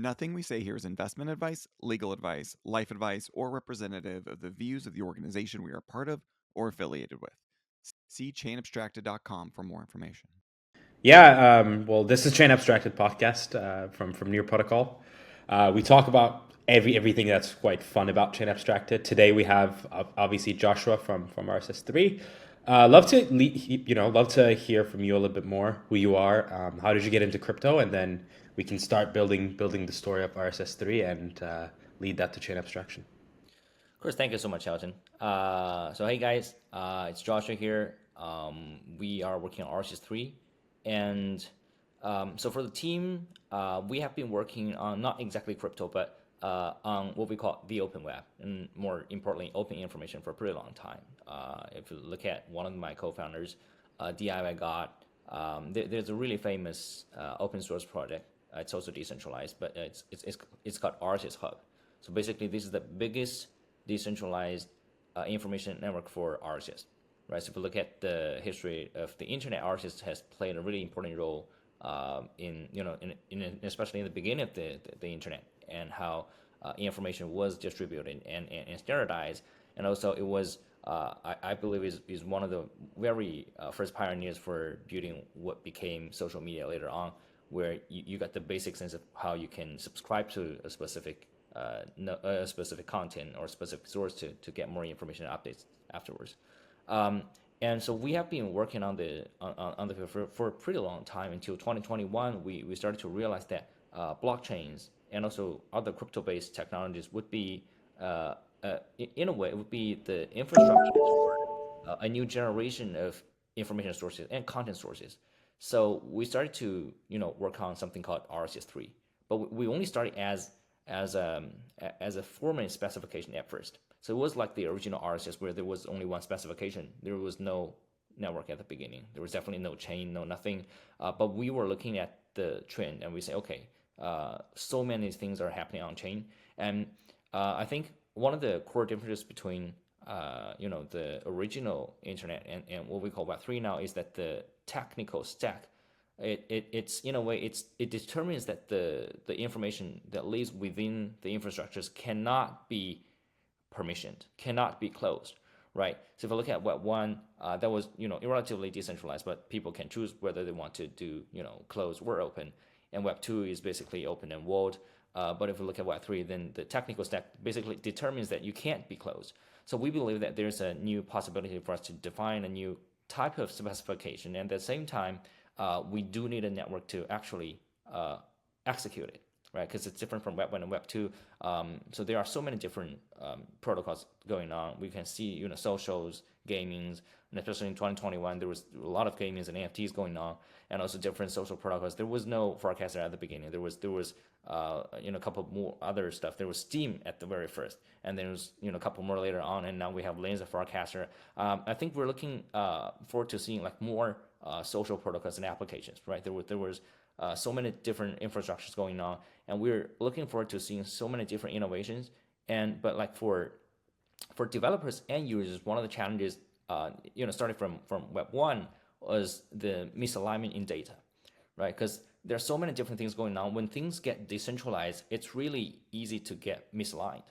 Nothing we say here is investment advice, legal advice, life advice, or representative of the views of the organization we are part of or affiliated with. See chainabstracted.com for more information. Yeah, well, this is Chain Abstracted podcast from Near Protocol. We talk about everything that's quite fun about Chain Abstracted. Today we have obviously Joshua from RSS3. Love to hear from you a little bit more. Who you are, how did you get into crypto, and then we can start building the story of RSS3 and lead that to Chain Abstraction. Of course, thank you so much, Elton. So hey guys, it's Joshua here. We are working on RSS3, and so for the team, we have been working on not exactly crypto, but on what we call the open web, and more importantly, open information for a pretty long time. If you look at one of my co-founders, DIY God, there's a really famous open source project. It's also decentralized, but it's called RSS Hub. So basically, this is the biggest decentralized information network for RSS, right? So if you look at the history of the internet, RSS has played a really important role in especially in the beginning of the internet, and how information was distributed and standardized, and also it was I believe is one of the very first pioneers for building what became social media later on, where you got the basic sense of how you can subscribe to a specific specific content or specific source to get more information and updates afterwards. And so we have been working on the for a pretty long time. Until 2021, we started to realize that blockchains and also other crypto-based technologies would be in a way it would be the infrastructure for a new generation of information sources and content sources. So we started to work on something called RSS3, but we only started as a format specification at first. So it was like the original RSS, where there was only one specification. There was no network at the beginning. There was definitely no chain, no nothing. But we were looking at the trend, and we say, okay, so many things are happening on chain, and I think one of the core differences between the original internet and what we call Web3 now is that the technical stack, it's in a way it determines that the information that lives within the infrastructures cannot be permissioned, cannot be closed, right? So if you look at Web 1, that was relatively decentralized, but people can choose whether they want to do closed or open, and Web 2 is basically open and walled. But if you look at Web 3, then the technical stack basically determines that you can't be closed. So we believe that there's a new possibility for us to define a new type of specification, and at the same time, we do need a network to actually execute it, right? Because it's different from Web 1 and Web 2. So there are so many different protocols going on. We can see, socials, gamings, and especially in 2021, there was a lot of gamings and NFTs going on, and also different social protocols. There was no forecaster at the beginning. There was a couple more other stuff. There was Steam at the very first, and there was a couple more later on, and now we have Laser Forecaster. I think we're looking forward to seeing like more social protocols and applications, right? There was so many different infrastructures going on, and we're looking forward to seeing so many different innovations. But like for developers and users, one of the challenges, starting from Web 1, was the misalignment in data, right? Because there are so many different things going on. When things get decentralized, it's really easy to get misaligned,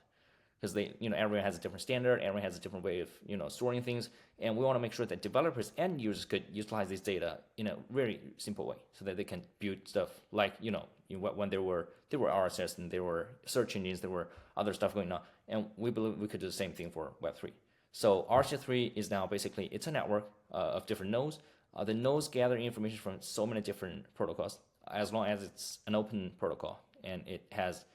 because everyone has a different standard, everyone has a different way of storing things, and we want to make sure that developers and users could utilize this data in a very simple way, so that they can build stuff like when there were RSS and there were search engines, there were other stuff going on, and we believe we could do the same thing for Web3. So RSS3 is now basically it's a network of different nodes. The nodes gather information from so many different protocols, as long as it's an open protocol and it has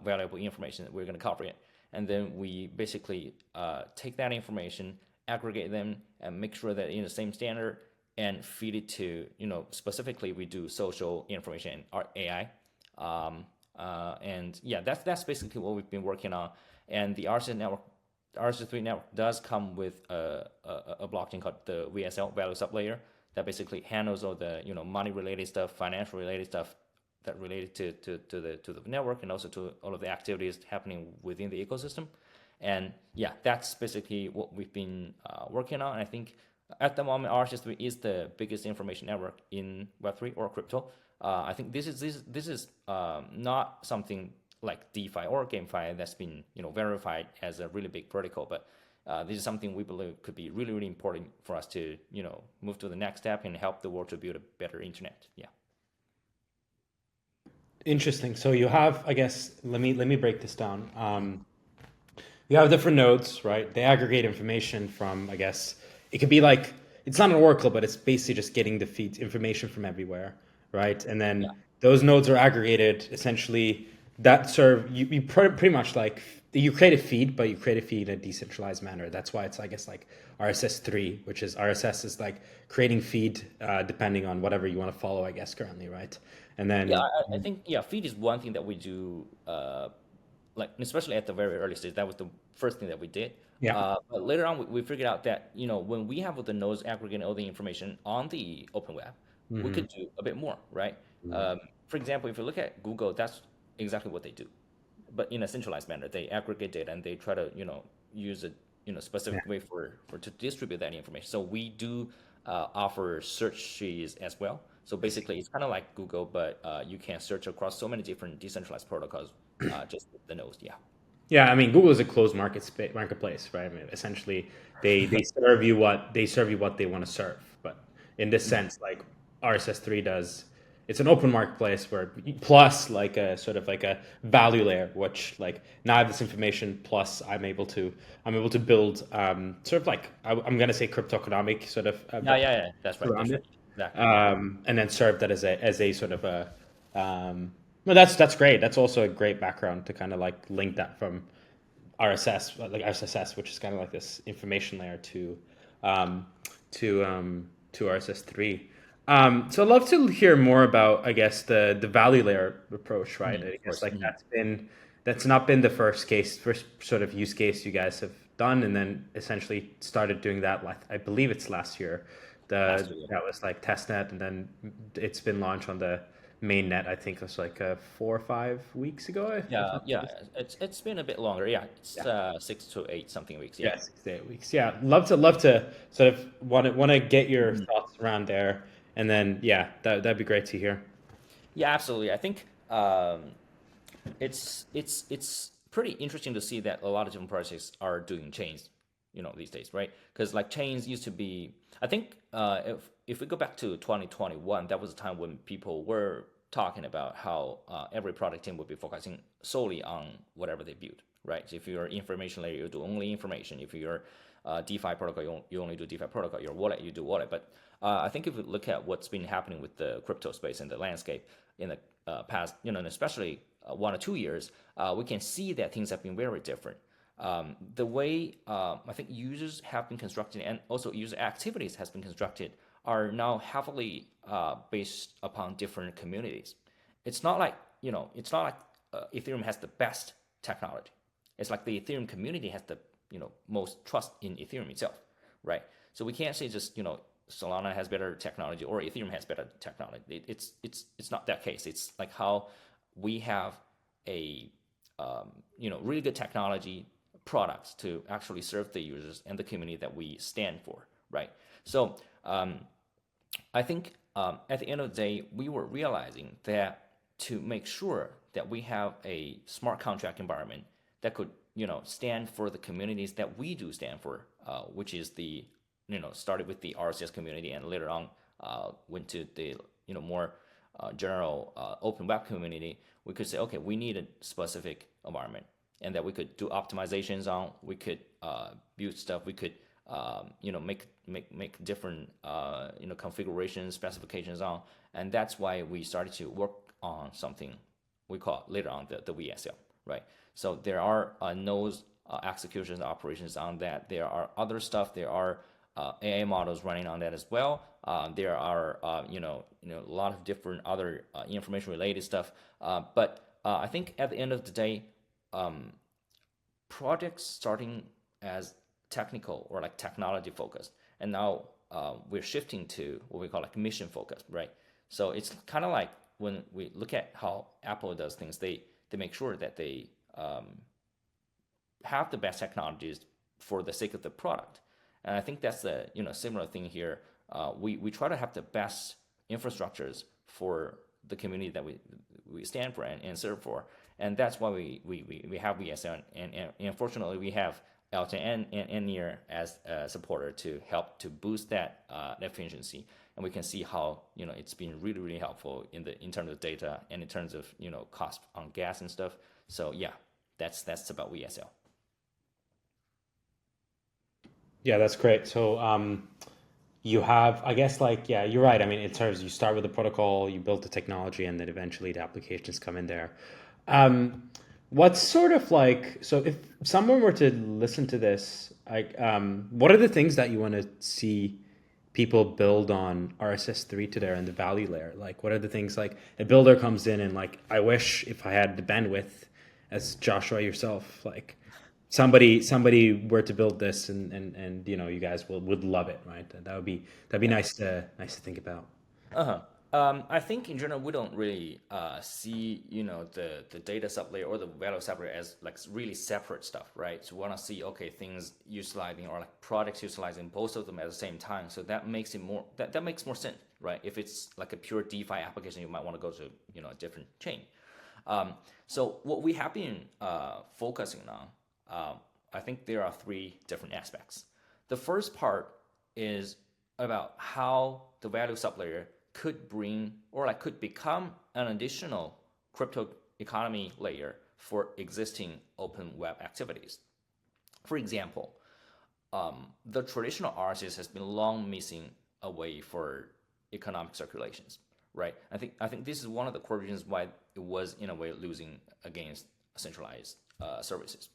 valuable information, we're going to copy it, and then we basically take that information, aggregate them, and make sure that in the same standard, and feed it to specifically we do social information and AI, and yeah, that's basically what we've been working on. And the RSS3 network does come with a blockchain called the VSL, value sublayer, that basically handles all the money related stuff, financial related stuff that related to the network, and also to all of the activities happening within the ecosystem. And yeah, that's basically what we've been working on. And I think at the moment, RSS3 is the biggest information network in Web3 or crypto. I think this is not something like DeFi or GameFi that's been verified as a really big vertical, but this is something we believe could be really important for us to move to the next step and help the world to build a better internet. Yeah. Interesting. So you have, I guess, let me break this down. You have different nodes, right? They aggregate information from, I guess, it could be like, it's not an oracle, but it's basically just getting the feed information from everywhere, right? And Yeah. then those nodes are aggregated essentially that serve you pretty much like you create a feed, but you create a feed in a decentralized manner. That's why it's, I guess, like RSS3, which is RSS is like creating feed depending on whatever you want to follow, I guess, currently, right? And Yeah, then I think feed is one thing that we do, like especially at the very early stage. That was the first thing that we did. yeah. But later on, we figured out that when we have the nodes aggregating all the information on the open web, we Hmm. could do a bit more, right? For example, if you look at Google, that's exactly what they do, but in a centralized manner. They aggregate data and they try to use a Yeah. specific way for to distribute that information. So we do offer search trees as well. So I see. basically, it's kind of like Google, but you can search across so many different decentralized protocols just with the nodes. Yeah. Yeah, I mean, Google is a closed marketplace, right? I mean, essentially, they serve you what they want to serve. But in this sense, like RSS3 does, it's an open marketplace where plus like a sort of like a value layer, which like now I have this information plus I'm able to build sort of like I'm gonna say cryptoeconomic sort of Yeah, yeah, yeah. That's right. around That's it, right. Exactly. Yeah. and then serve that as a sort of a well, that's great. That's also a great background to kind of like link that from RSS, like RSS, which is kind of like this information layer um, to RSS3. So I'd love to hear more about, I guess, the value layer approach, right? I Of guess course. like that's not been the first sort of use case you guys have done, and then essentially started doing that. Like I believe it's last year. Last year. That was like testnet, and then it's been launched on the mainnet. I think it was like 4 or 5 weeks ago. If Yeah, I'm yeah. It's been a bit longer. Yeah, it's yeah. 6 to 8 something weeks. Yeah. Yeah, 6 to 8 weeks. Yeah, love to sort of want to get your thoughts around there, and then yeah, that'd be great to hear. Yeah, absolutely. I think it's pretty interesting to see that a lot of different projects are doing chains, these days, right? Because like chains used to be, I think if we go back to 2021, that was a time when people were talking about how every product team would be focusing solely on whatever they build, right? So if you're information layer, you do only information. If you're DeFi protocol, you only do DeFi protocol. Your wallet, you do wallet. But I think if you look at what's been happening with the crypto space and the landscape in the past, and especially 1 or 2 years, we can see that things have been very different. The way I think users have been constructed and also user activities has been constructed are now heavily based upon different communities. It's not like Ethereum has the best technology. It's like the Ethereum community has the most trust in Ethereum itself, right? So we can't say just Solana has better technology or Ethereum has better technology. It's not that case. It's like how we have a really good technology products to actually serve the users and the community that we stand for, right? So I think at the end of the day, we were realizing that to make sure that we have a smart contract environment that could stand for the communities that we do stand for, which is the started with the RCS community and later on went to the more general open web community. We could say, okay, we need a specific environment, and that we could do optimizations on. We could build stuff. We could make different configuration specifications on, and that's why we started to work on something we call later on the VSL, right? So there are nodes, executions, operations on that. There are other stuff. There are AI models running on that as well. There are a lot of different other information related stuff. But I think at the end of the day, projects starting as technical or like technology focused, and now we're shifting to what we call like mission focused, right? So it's kind of like when we look at how Apple does things, they make sure that they have the best technologies for the sake of the product. And I think that's a similar thing here. We try to have the best infrastructures for the community that we stand for and serve for. And that's why we have VSL, and unfortunately we have Elton and Near as a supporter to help to boost that efficiency. And we can see how it's been really helpful in terms of data and in terms of cost on gas and stuff. So yeah, that's about VSL. Yeah, that's great. So you have, I guess, yeah, you're right. I mean, in terms, you start with the protocol, you build the technology, and then eventually the applications come in there. What's sort of so if someone were to listen to this, what are the things that you want to see people build on RSS3 to there in the value layer? Like, what are the things, like a builder comes in and I wish if I had the bandwidth, as Joshua yourself, somebody were to build this and you guys would love it, right? That'd be nice to think about. I think in general we don't really see the data sublayer or the value sublayer as really separate stuff, right? So we want to see things utilizing or products utilizing both of them at the same time. So that makes it more that makes more sense, right? If it's like a pure DeFi application, you might want to go to a different chain. So what we have been focusing on, I think there are three different aspects. The first part is about how the value sublayer could bring or could become an additional crypto economy layer for existing open web activities. For example, the traditional RSS has been long missing a way for economic circulations, right? I think this is one of the core reasons why it was in a way losing against centralized services.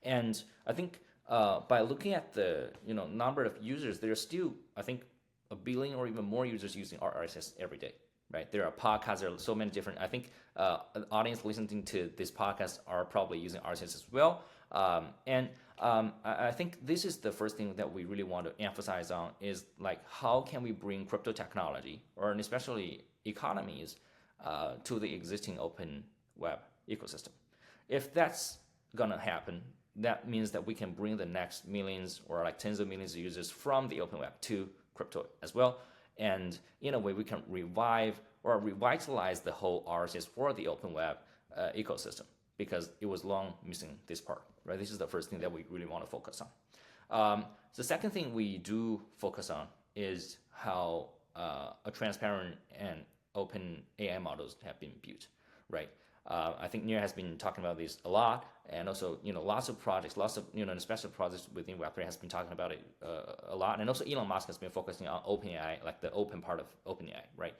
And I think by looking at the number of users, there's still, I think, 1 billion or even more users using RSS every day, right? There are podcasts, there are so many different, I think an audience listening to this podcast are probably using RSS as well. I think this is the first thing that we really want to emphasize on is how can we bring crypto technology or especially economies to the existing open web ecosystem. If that's gonna happen, that means that we can bring the next millions or tens of millions of users from the open web to crypto as well. And in a way, we can revive or revitalize the whole RSS for the open web ecosystem because it was long missing this part, right? This is the first thing that we really want to focus on. The second thing we do focus on is how a transparent and open AI models have been built, right? I think Nir has been talking about this a lot, and also lots of projects, lots of special projects within Web3 has been talking about it a lot, and also Elon Musk has been focusing on OpenAI, the open part of OpenAI, right?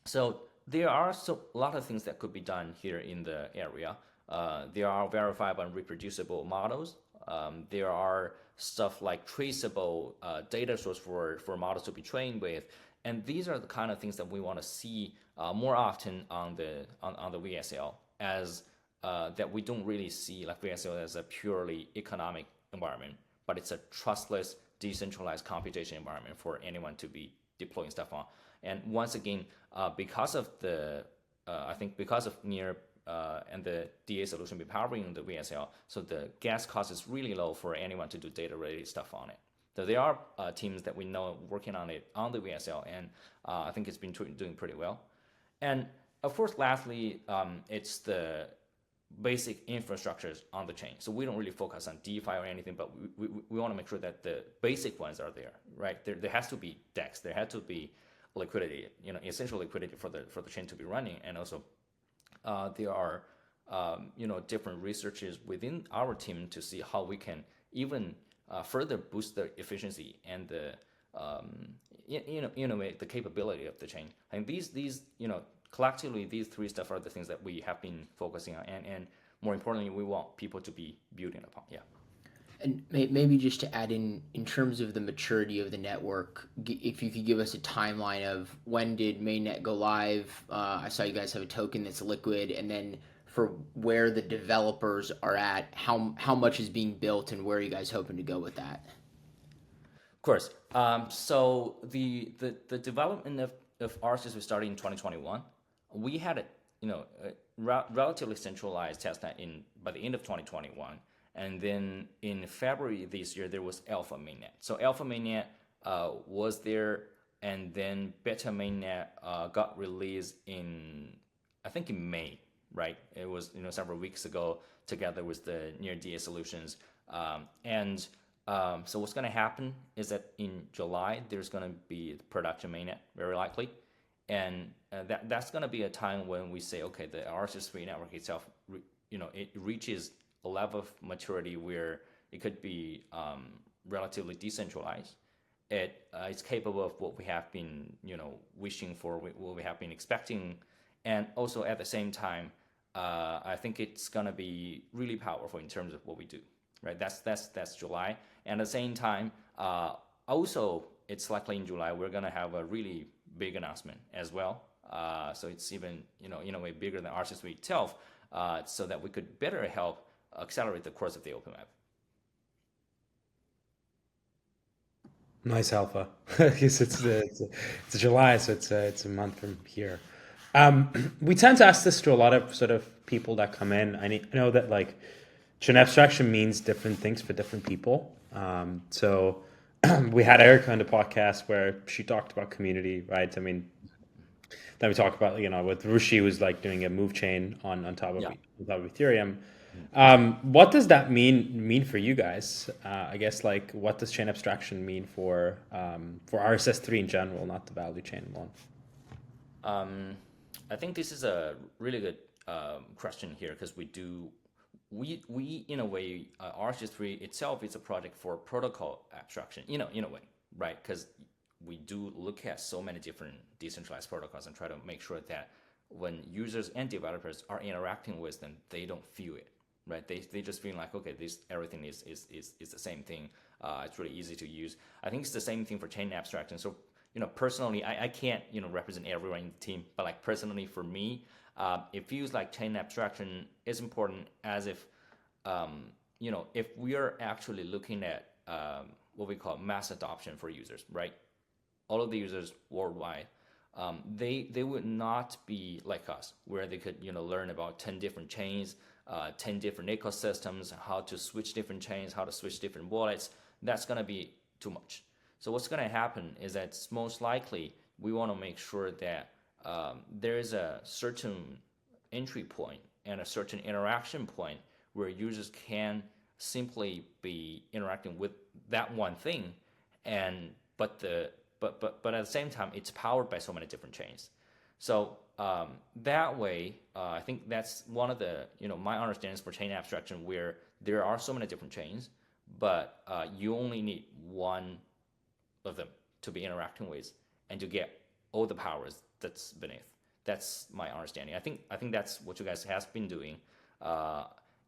So there are a lot of things that could be done here in the area. There are verifiable and reproducible models. There are stuff like traceable data source for models to be trained with. And these are the kind of things that we want to see more often on the VSL, as that we don't really see VSL as a purely economic environment, but it's a trustless, decentralized computation environment for anyone to be deploying stuff on. And once again, because of I think because of Near and the DA solution powering the VSL, so the gas cost is really low for anyone to do data-related stuff on it. So there are teams that we know working on it on the VSL, and I think it's been doing pretty well. And of course, lastly, it's the basic infrastructures on the chain. So we don't really focus on DeFi or anything, but we want to make sure that the basic ones are there, right? There has to be DEX, there has to be liquidity, essential liquidity for the chain to be running, and also there are different researches within our team to see how we can even further boost the efficiency and the the capability of the chain. And these collectively, these three stuff are the things that we have been focusing on, and more importantly, we want people to be building upon. Yeah. And maybe just to add in terms of the maturity of the network, if you could give us a timeline of when did mainnet go live? I saw you guys have a token that's liquid, and then for where the developers are at, how much is being built, and where are you guys hoping to go with that? Of course. So the development of RSS we started in 2021. We had a relatively centralized testnet by the end of 2021. And then in February this year, there was Alpha Mainnet. So Alpha Mainnet was there and then beta mainnet got released in, I think in May, right? It was several weeks ago, together with the near DA solutions. So what's going to happen is that in July there's going to be production mainnet, very likely, and that's going to be a time when we say, okay, the RSS3 network itself, it reaches a level of maturity where it could be relatively decentralized. It's capable of what we have been wishing for, what we have been expecting, and also at the same time, I think it's gonna be really powerful in terms of what we do. Right, that's July, and at the same time, also it's likely in July we're gonna have a really big announcement as well. So it's even in a way bigger than RSS3 itself, so that we could better help accelerate the course of the open web. Nice alpha. I guess it's July, so it's a month from here. We tend to ask this to a lot of sort of people that come in. I know that like chain abstraction means different things for different people. So we had Erica on the podcast where she talked about community, right? I mean, then we talked about with Rushi was like doing a move chain on top of Ethereum. What does that mean for you guys? I guess like what does chain abstraction mean for RSS3 in general, not the value chain one? I think this is a really good question here, because we in a way, RSS3 itself is a project for protocol abstraction, in a way, right? Because we do look at so many different decentralized protocols and try to make sure that when users and developers are interacting with them, they don't feel it, right? They just feel like, okay, everything is the same thing. It's really easy to use. I think it's the same thing for chain abstraction. So personally, I can't represent everyone in the team, but like personally for me, it feels like chain abstraction is important, as if if we are actually looking at what we call mass adoption for users, right? All of the users worldwide, they would not be like us, where they could learn about 10 different chains, 10 different ecosystems, how to switch different chains, how to switch different wallets. That's going to be too much. So what's going to happen is that most likely we want to make sure that there is a certain entry point and a certain interaction point where users can simply be interacting with that one thing, but at the same time it's powered by so many different chains. So that way, I think that's one of the my understandings for chain abstraction, where there are so many different chains, but you only need one of them to be interacting with and to get all the powers that's beneath. That's my understanding. I think that's what you guys have been doing.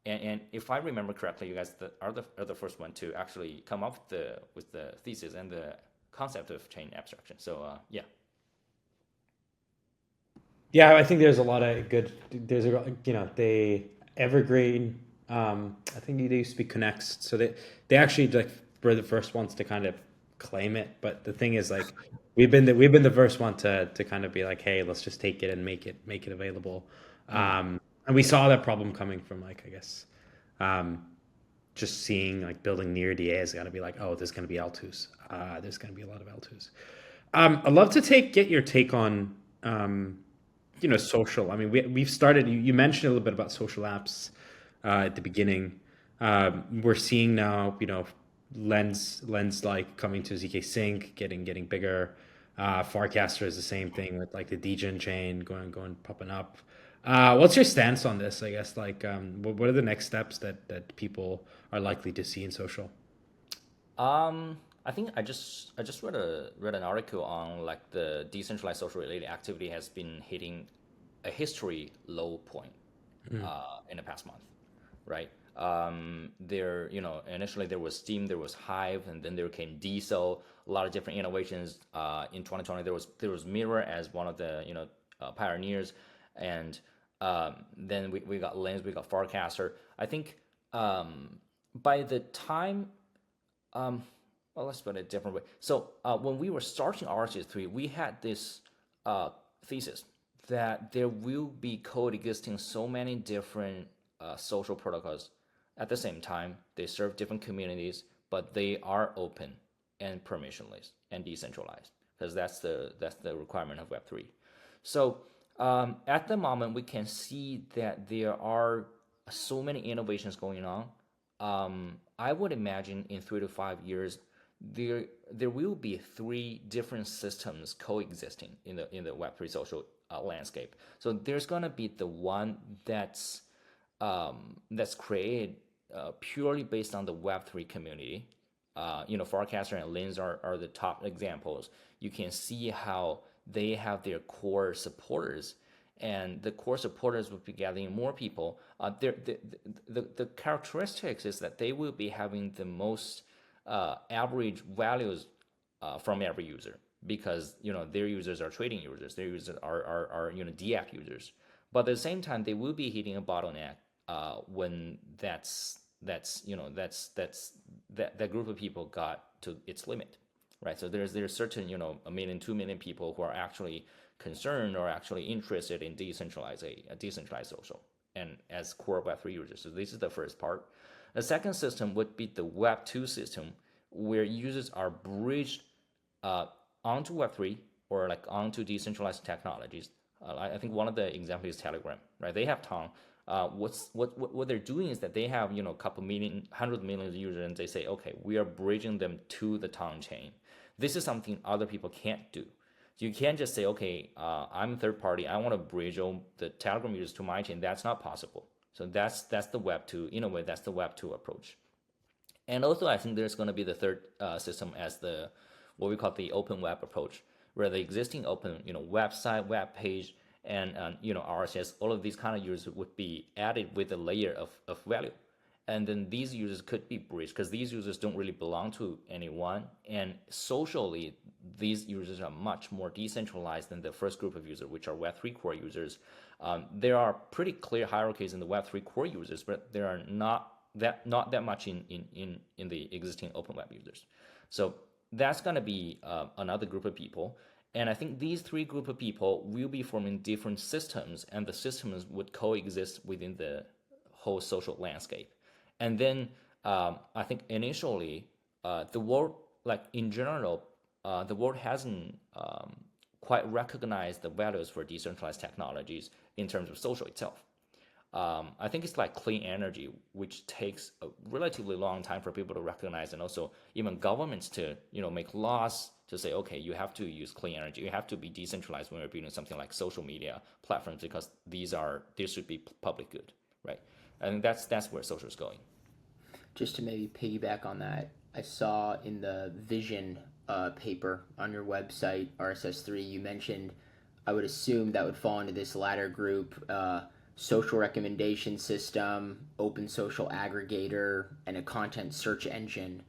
And if I remember correctly, you guys are the first one to actually come up with the thesis and the concept of chain abstraction. So yeah. Yeah, I think there's a lot of good. There's they evergreen. I think they used to be connects, so they actually like were the first ones to kind of claim it. But the thing is, like we've been the first one to kind of be like, hey, let's just take it and make it available. And we saw that problem coming from like, I guess, just seeing like building near DA is going to be like, oh, there's going to be L2s. There's going to be a lot of L2s. I'd love to get your take on social. I mean, we've started. You mentioned a little bit about social apps at the beginning. We're seeing now, Lens like coming to ZK Sync, getting bigger. Farcaster is the same thing with like the Degen chain going popping up. What's your stance on this? I guess like what are the next steps that people are likely to see in social? I think I just read an article on like the decentralized social related activity has been hitting a history low point in the past month, right? There, initially there was Steam, there was Hive, and then there came Diesel. A lot of different innovations. In 2020, there was Mirror as one of the pioneers, and then we got Lens, we got Farcaster. I think by the time well, let's put it a different way. So when we were starting RSS3, we had this thesis that there will be coexisting so many different social protocols at the same time. They serve different communities, but they are open and permissionless and decentralized. because that's the requirement of Web3. So at the moment, we can see that there are so many innovations going on. I would imagine in 3 to 5 years, there will be 3 different systems coexisting in the Web3 social landscape. So there's gonna be the one that's created purely based on the Web3 community. Forecaster and Lens are the top examples. You can see how they have their core supporters, and the core supporters will be gathering more people. The characteristics is that they will be having the most average values from every user, because their users are trading users, their users are DApp users. But at the same time, they will be hitting a bottleneck when that group of people got to its limit, right? So there's certain 1 million, 2 million people who are actually concerned or actually interested in decentralized social and as core Web3 users. So this is the first part. The second system would be the Web2 system, where users are bridged onto Web3 or like onto decentralized technologies. I think one of the examples is Telegram, right? They have Tong. What they're doing is that they have a couple million, 100 million users, and they say, okay, we are bridging them to the Tong chain. This is something other people can't do. You can't just say, okay, I'm a third party, I want to bridge all the Telegram users to my chain. That's not possible. So that's the Web2. In a way, that's the Web2 approach. And also, I think there's going to be the third system as what we call the open web approach, where the existing open website, web page, and RSS, all of these kind of users would be added with a layer of value. And then these users could be bridged, because these users don't really belong to anyone. And socially, these users are much more decentralized than the first group of users, which are Web3 core users. There are pretty clear hierarchies in the Web3 core users, but there are not that much in the existing open web users. So that's going to be another group of people. And I think these 3 group of people will be forming different systems, and the systems would coexist within the whole social landscape. And then I think initially the world, like in general, the world hasn't quite recognized the values for decentralized technologies in terms of social itself. I think it's like clean energy, which takes a relatively long time for people to recognize, and also even governments to make laws to say, okay, you have to use clean energy, you have to be decentralized when you're building something like social media platforms, because these should be public good, right? I think that's where social is going. Just to maybe piggyback on that, I saw in the vision paper on your website, RSS3, you mentioned, I would assume that would fall into this latter group, social recommendation system, open social aggregator, and a content search engine.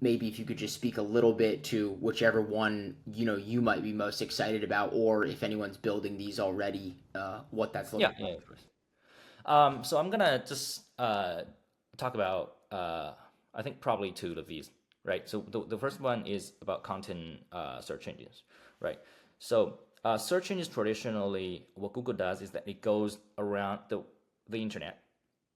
Maybe if you could just speak a little bit to whichever one you might be most excited about, or if anyone's building these already, what that's looking like. Yeah, of course. So I'm gonna just talk about I think probably 2 of these, right? So the first one is about content search engines, right? So search engines, traditionally, what Google does is that it goes around the internet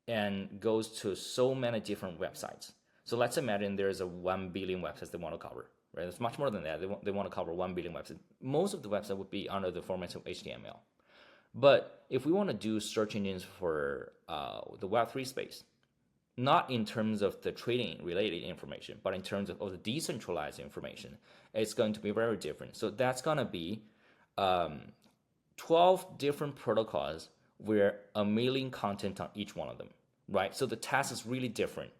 and goes to so many different websites. So let's imagine there's 1 billion websites they want to cover, right? It's much more than that. They want to cover 1 billion websites. Most of the website would be under the format of HTML. But if we want to do search engines for the Web3 space, not in terms of the trading related information, but in terms of the decentralized information, it's going to be very different. So that's going to be 12 different protocols with 1 million content on each one of them, right? So the task is really different.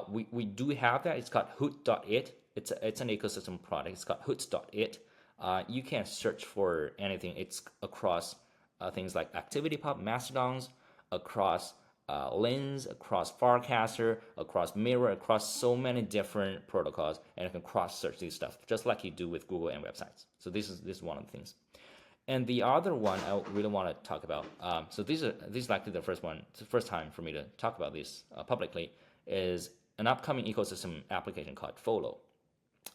We do have that. It's called hoot.it. It's an ecosystem product. It's called hoots.it. You can search for anything. It's across things like ActivityPub, Mastodons, across Lens, across Farcaster, across Mirror, across so many different protocols, and you can cross-search these stuff just like you do with Google and websites. So this is one of the things. And the other one I really want to talk about. So this is likely the first one. It's the first time for me to talk about this publicly. Is an upcoming ecosystem application called Follow.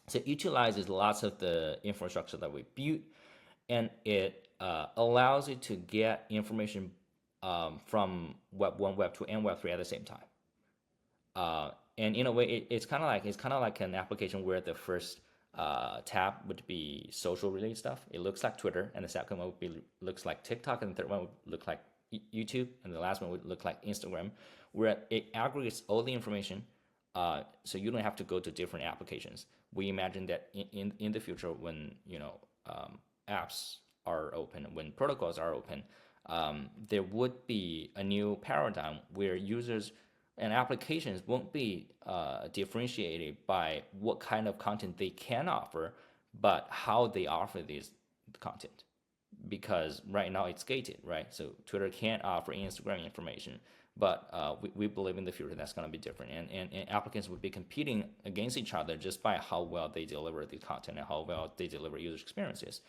So it utilizes lots of the infrastructure that we built, and it allows it to get information from Web 1, Web 2, and Web 3 at the same time. And in a way, it's kind of like an application where the first tab would be social related stuff. It looks like Twitter, and the second one would be looks like TikTok, and the third one would look like YouTube, and the last one would look like Instagram, where it aggregates all the information, so you don't have to go to different applications. We imagine that in the future, when apps are open, when protocols are open, there would be a new paradigm where users and applications won't be differentiated by what kind of content they can offer, but how they offer this content. Because right now it's gated, right? So Twitter can't offer Instagram information, but we believe in the future that's going to be different, and applicants would be competing against each other just by how well they deliver the content and how well they deliver user experiences.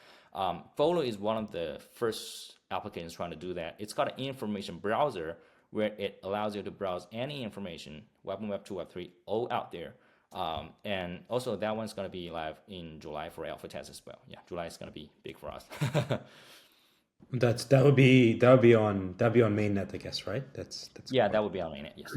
Follow is one of the first applications trying to do that. It's got an information browser where it allows you to browse any information, Web 1, Web 2, Web 3, all out there. And also that one's going to be live in July for alpha test as well. Yeah, July is going to be big for us. That would be on mainnet, I guess, right? That's Yeah, cool. that would be on mainnet. Yes.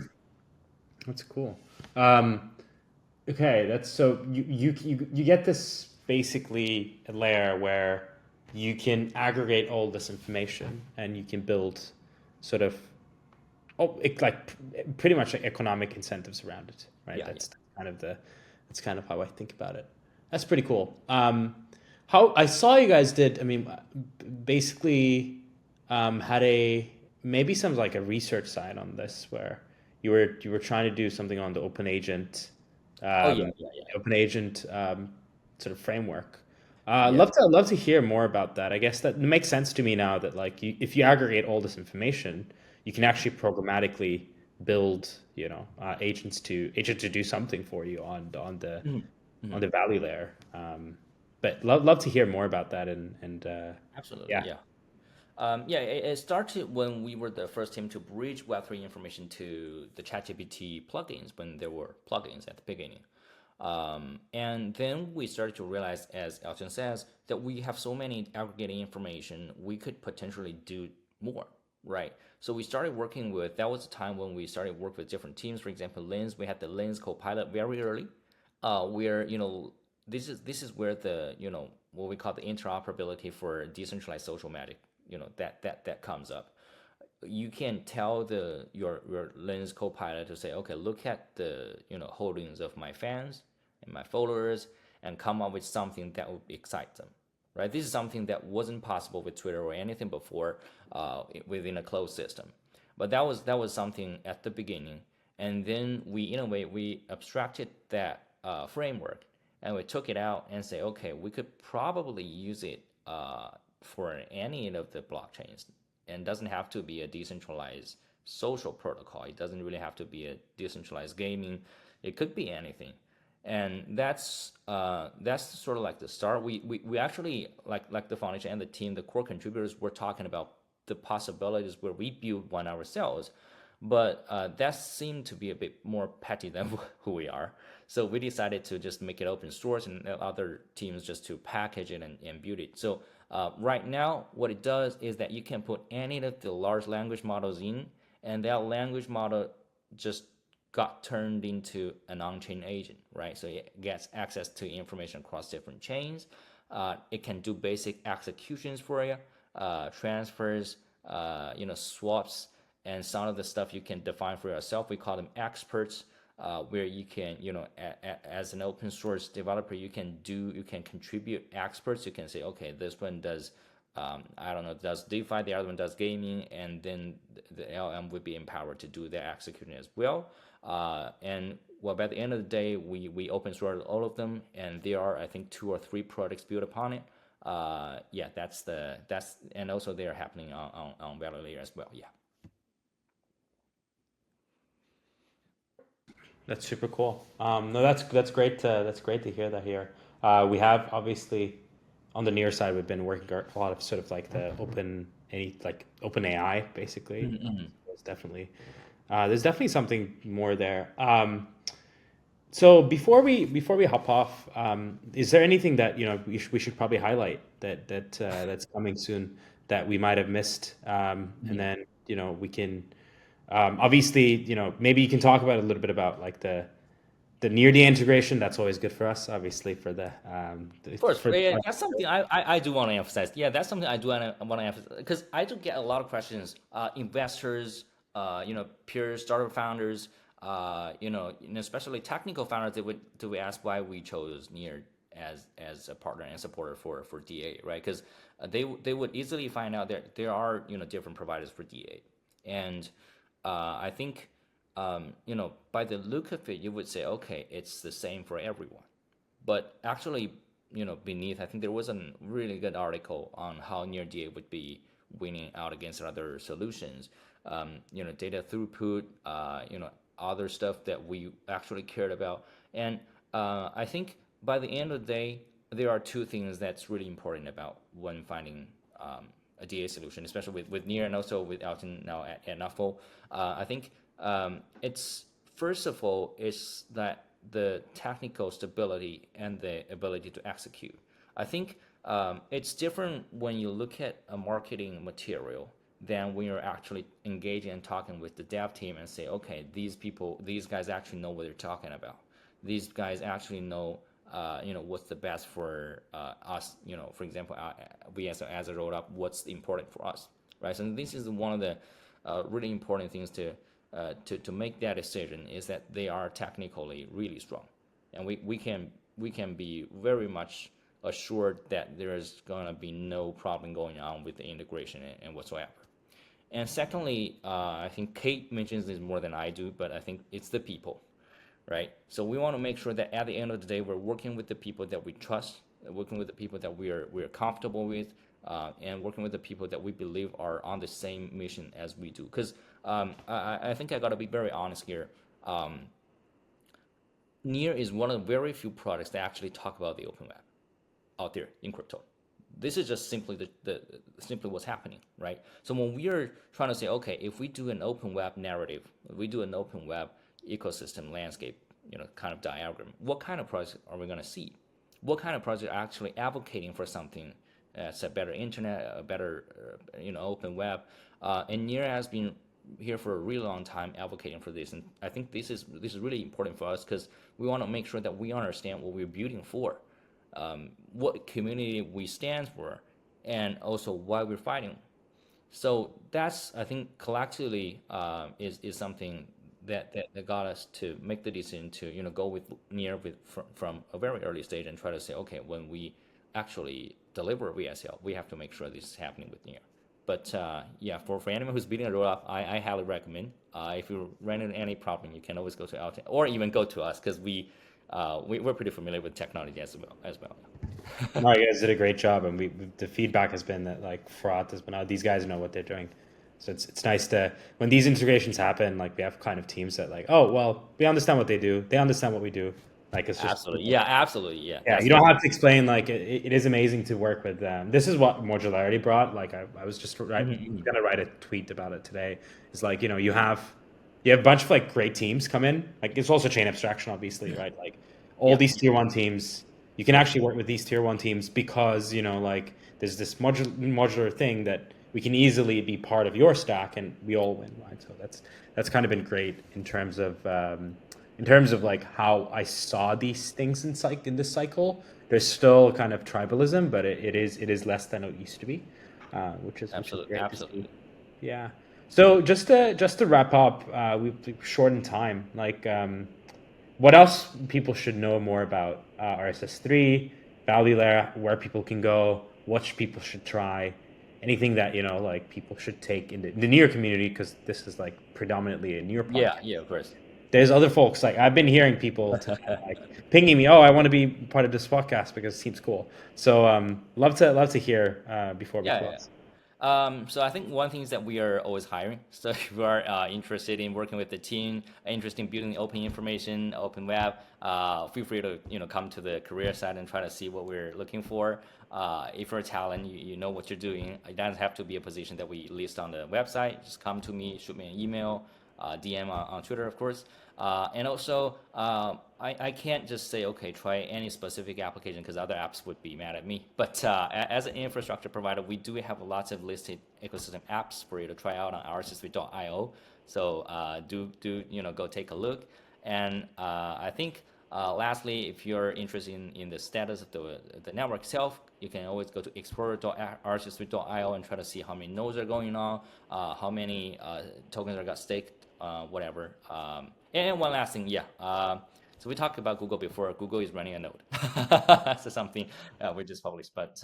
That's cool. Okay, that's so you get this basically a layer where you can aggregate all this information and you can build sort of pretty much like economic incentives around it, right? Yeah, That's kind of how I think about it. That's pretty cool. How I saw you guys did, I mean, basically had maybe some like a research side on this where you were trying to do something on the open agent, open agent sort of framework. Love to hear more about that. I guess that makes sense to me now that like if you aggregate all this information, you can actually programmatically build agents to do something for you on the value layer. But love to hear more about that and absolutely. It started when we were the first team to bridge Web3 information to the ChatGPT plugins when there were plugins at the beginning. And then we started to realize, as Elton says, that we have so many aggregating information, we could potentially do more, right? So we started working with, that was the time when we started work with different teams. For example, Lens, we had the Lens Copilot very early, where, this is where the, what we call the interoperability for decentralized social magic, that comes up. You can tell your Lens Copilot to say, okay, look at the holdings of my fans and my followers, and come up with something that would excite them, right? This is something that wasn't possible with Twitter or anything before within a closed system. But that was something at the beginning, and then we abstracted that framework, and we took it out and say, okay, we could probably use it for any of the blockchains. And doesn't have to be a decentralized social protocol. It doesn't really have to be a decentralized gaming. It could be anything, and that's sort of like the start. We actually like the foundation and the team, the core contributors, were talking about the possibilities where we build one ourselves, but that seemed to be a bit more petty than who we are. So we decided to just make it open source and other teams just to package it and build it. So right now, what it does is that you can put any of the large language models in, and that language model just got turned into an on-chain agent, right? So it gets access to information across different chains. It can do basic executions for you, transfers, swaps, and some of the stuff you can define for yourself. We call them experts. Where you can, as an open source developer, you can contribute experts. You can say, okay, this one does, does DeFi, the other one does gaming, and then the LM would be empowered to do the executing as well. And by the end of the day, we open source all of them, and there are, I think, 2 or 3 products built upon it. And also they are happening on value layer as well. Yeah. That's super cool. No, that's great. That's great to hear that here. We have obviously on the near side, we've been working a lot of sort of like the open AI basically. Mm-hmm. There's definitely something more there. So before we hop off, is there anything that we should probably highlight that's coming soon that we might have missed, and then we can. Obviously, maybe you can talk about a little bit about like the the near DA integration, that's always good for us, obviously, for the Of course, yeah, that's something I do want to emphasize. Yeah, that's something I do want to emphasize because I do get a lot of questions. Investors, peers, startup founders, especially technical founders, they would ask why we chose Near as a partner and supporter for DA, right? Because they would easily find out that there are different providers for DA, and I think by the look of it, you would say, okay, it's the same for everyone. But actually, beneath, I think there was a really good article on how near DA would be winning out against other solutions. Data throughput, other stuff that we actually cared about. And I think by the end of the day, there are two things that's really important about when finding a DA solution, especially with Near and also with Alton now at Nuffle. I think it's first of all is that the technical stability and the ability to execute. I think it's different when you look at a marketing material than when you're actually engaging and talking with the dev team and say, okay, these guys actually know what they're talking about. These guys actually know, what's the best for us. For example, we as a rollup, what's important for us, right? So this is one of the really important things to make that decision is that they are technically really strong, and we can be very much assured that there is going to be no problem going on with the integration and whatsoever. And secondly, I think Kate mentions this more than I do, but I think it's the people, right? So we want to make sure that at the end of the day, we're working with the people that we trust, working with the people that we're comfortable with, and working with the people that we believe are on the same mission as we do. Because I think I got to be very honest here. Near is one of the very few products that actually talk about the open web out there in crypto. This is just simply simply what's happening, right? So when we are trying to say, okay, if we do an open web narrative, we do an open web ecosystem landscape, kind of diagram, what kind of projects are we going to see? What kind of projects are actually advocating for something that's a better internet, a better, open web? And Near has been here for a really long time advocating for this, and I think this is really important for us because we want to make sure that we understand what we're building for. What community we stand for, and also why we're fighting. So that's, I think, collectively is something that got us to make the decision to go with Near from a very early stage and try to say, okay, when we actually deliver VSL, we have to make sure this is happening with Near. But yeah, for anyone who's building a rollup, I highly recommend. If you run into any problem, you can always go to Alton or even go to us because we're pretty familiar with technology as well. No, you guys did a great job, and the feedback has been that like Fraud has been out. These guys know what they're doing, so it's nice to when these integrations happen. Like we have kind of teams that like, oh well, we understand what they do. They understand what we do. Like it's just absolutely, yeah, absolutely, yeah. Yeah, you don't have to explain. Like it is amazing to work with them. This is what modularity brought. Like I was just gonna write a tweet about it today. It's like you have a bunch of like great teams come in. Like it's also chain abstraction, obviously, right? Like all these tier one teams, you can actually work with these tier one teams because like there's this modular thing that we can easily be part of your stack and we all win, right? So that's kind of been great in terms of like how I saw these things in this cycle. There's still kind of tribalism, but it is less than it used to be, which is absolutely great to see. Yeah. So just to wrap up, we've shortened time. Like, what else people should know more about RSS3, value layer, where people can go, what people should try, anything that like people should take in the Near community, because this is like predominantly a Near podcast. Yeah, of course. There's other folks, like I've been hearing people like pinging me, oh, I want to be part of this podcast because it seems cool. So love to hear before we close. So I think one thing is that we are always hiring. So if you are interested in working with the team, interested in building open information, open web, feel free to come to the career side and try to see what we're looking for. If you're a talent, you know what you're doing. It doesn't have to be a position that we list on the website. Just come to me, shoot me an email, DM on Twitter, of course. And also, I can't just say, okay, try any specific application because other apps would be mad at me. But as an infrastructure provider, we do have lots of listed ecosystem apps for you to try out on RSS3.io. So do go take a look. And I think Lastly, if you're interested in the status of the network itself, you can always go to explorer.rss3.io and try to see how many nodes are going on, how many tokens are got staked, whatever. And one last thing, so we talked about Google before. Google is running a node. So something we just published, but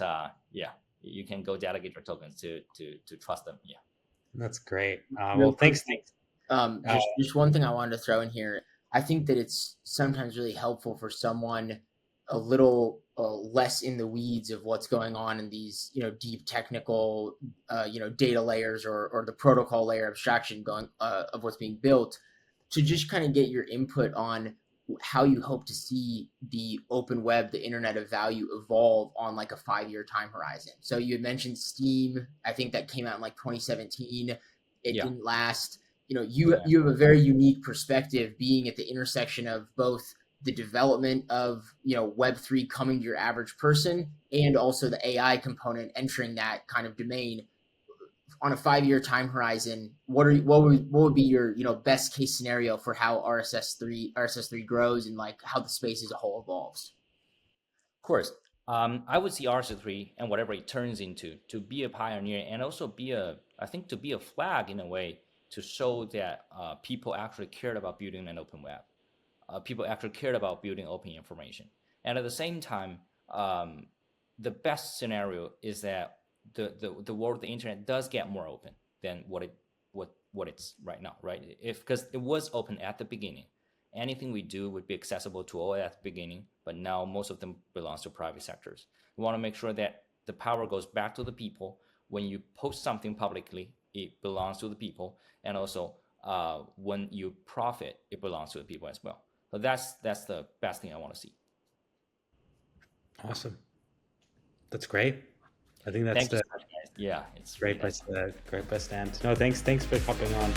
you can go delegate your tokens to trust them. Yeah. That's great. Real Well, quick, thanks. just one thing I wanted to throw in here. I think that it's sometimes really helpful for someone a little less in the weeds of what's going on in these, deep technical, data layers or the protocol layer abstraction going of what's being built, to just kind of get your input on how you hope to see the open web, the internet of value, evolve on like a 5-year time horizon. So you had mentioned Steam. I think that came out in like 2017. It didn't last. You have a very unique perspective being at the intersection of both the development of Web3 coming to your average person and also the AI component entering that kind of domain. On a 5-year time horizon, what would be your best case scenario for how RSS3 grows and like how the space as a whole evolves? Of course, I would see RSS3 and whatever it turns into to be a pioneer and also to be a flag in a way to show that people actually cared about building an open web. People actually cared about building open information. And at the same time, the best scenario is that the world, the internet does get more open than what it's right now, right? Because it was open at the beginning. Anything we do would be accessible to all at the beginning, but now most of them belongs to private sectors. We want to make sure that the power goes back to the people. When you post something publicly, it belongs to the people, and also when you profit, it belongs to the people as well. So that's the best thing I want to see. Awesome. That's great. I think that's Thank you so much, guys. Yeah, it's great really nice. place to end. No, thanks for hopping on.